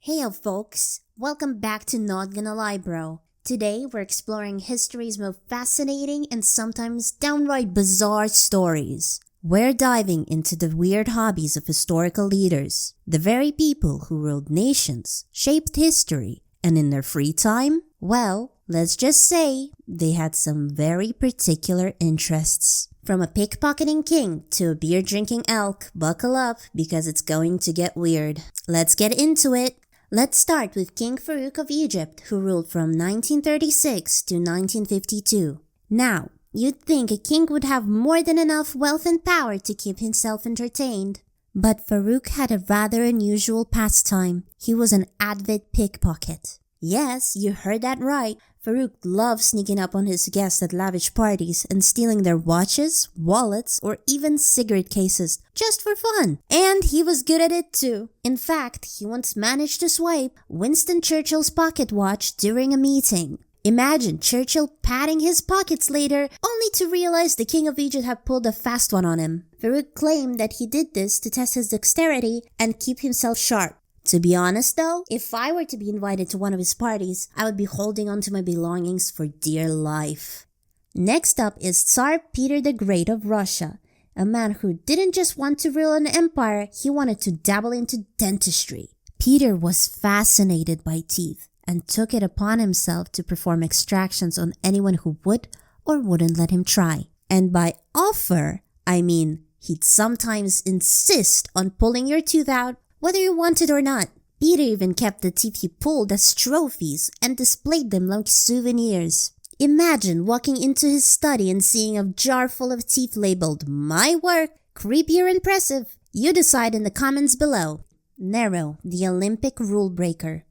Hey folks, welcome back to Not Gonna Lie Bro. Today we're exploring history's most fascinating and sometimes downright bizarre stories. We're diving into the weird hobbies of historical leaders, the very people who ruled nations, shaped history, and in their free time, well, let's just say they had some very particular interests. From a pickpocketing king to a beer-drinking elk, buckle up because it's going to get weird. Let's get into it. Let's start with King Farouk of Egypt, who ruled from 1936 to 1952. Now, you'd think a king would have more than enough wealth and power to keep himself entertained. But Farouk had a rather unusual pastime. He was an avid pickpocket. Yes, you heard that right. Farouk loved sneaking up on his guests at lavish parties and stealing their watches, wallets, or even cigarette cases, just for fun. And he was good at it too. In fact, he once managed to swipe Winston Churchill's pocket watch during a meeting. Imagine Churchill patting his pockets later, only to realize the king of Egypt had pulled a fast one on him. Farouk claimed that he did this to test his dexterity and keep himself sharp. To be honest though, if I were to be invited to one of his parties, I would be holding on to my belongings for dear life. Next up is Tsar Peter the Great of Russia, a man who didn't just want to rule an empire, he wanted to dabble into dentistry. Peter was fascinated by teeth and took it upon himself to perform extractions on anyone who would or wouldn't let him try. And by offer, I mean he'd sometimes insist on pulling your tooth out whether you wanted or not. Peter even kept the teeth he pulled as trophies and displayed them like souvenirs. Imagine walking into his study and seeing a jar full of teeth labeled, "My work, creepy or impressive?" You decide in the comments below. Nero, the Olympic rule breaker.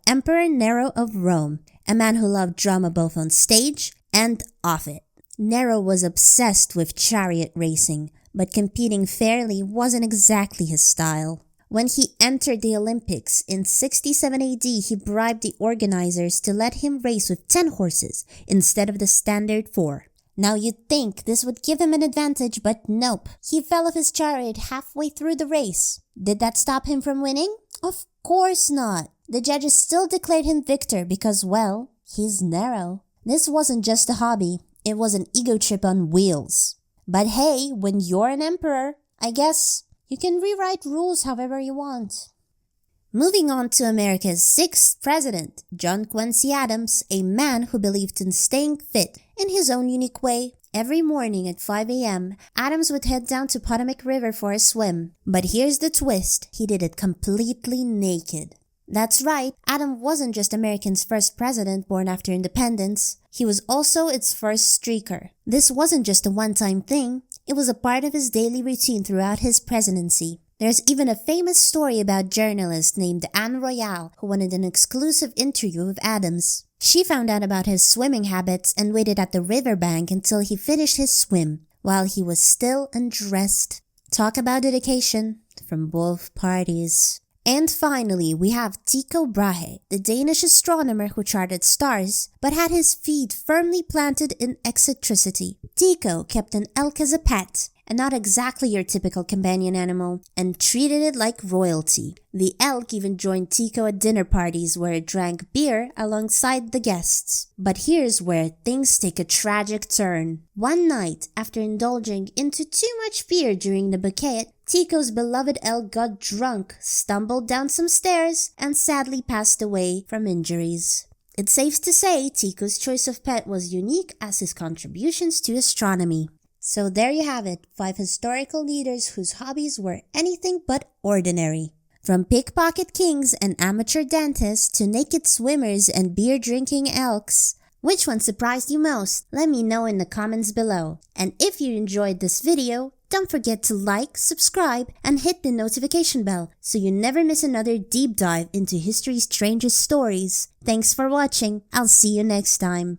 Emperor Nero of Rome, a man who loved drama both on stage and off it. Nero was obsessed with chariot racing, but competing fairly wasn't exactly his style. When he entered the Olympics in 67 AD, he bribed the organizers to let him race with 10 horses instead of the standard 4. Now you'd think this would give him an advantage, but nope. He fell off his chariot halfway through the race. Did that stop him from winning? Of course not. The judges still declared him victor because, well, he's Nero. This wasn't just a hobby, it was an ego trip on wheels. But hey, when you're an emperor, I guess you can rewrite rules however you want. Moving on to America's 6th president, John Quincy Adams, a man who believed in staying fit in his own unique way. Every morning at 5 a.m., Adams would head down to Potomac River for a swim. But here's the twist, he did it completely naked. That's right, Adams wasn't just America's first president born after independence, he was also its first streaker. This wasn't just a one-time thing, it was a part of his daily routine throughout his presidency. There's even a famous story about a journalist named Anne Royale who wanted an exclusive interview with Adams. She found out about his swimming habits and waited at the riverbank until he finished his swim, while he was still undressed. Talk about dedication from both parties. And finally, we have Tycho Brahe, the Danish astronomer who charted stars, but had his feet firmly planted in eccentricity. Tycho kept an elk as a pet, and not exactly your typical companion animal, and treated it like royalty. The elk even joined Tycho at dinner parties where it drank beer alongside the guests. But here's where things take a tragic turn. One night, after indulging into too much beer during the banquet, Tycho's beloved elk got drunk, stumbled down some stairs, and sadly passed away from injuries. It's safe to say Tycho's choice of pet was unique as his contributions to astronomy. So there you have it, 5 historical leaders whose hobbies were anything but ordinary. From pickpocket kings and amateur dentists to naked swimmers and beer-drinking elks. Which one surprised you most? Let me know in the comments below. And if you enjoyed this video, don't forget to like, subscribe, and hit the notification bell so you never miss another deep dive into history's strangest stories. Thanks for watching. I'll see you next time.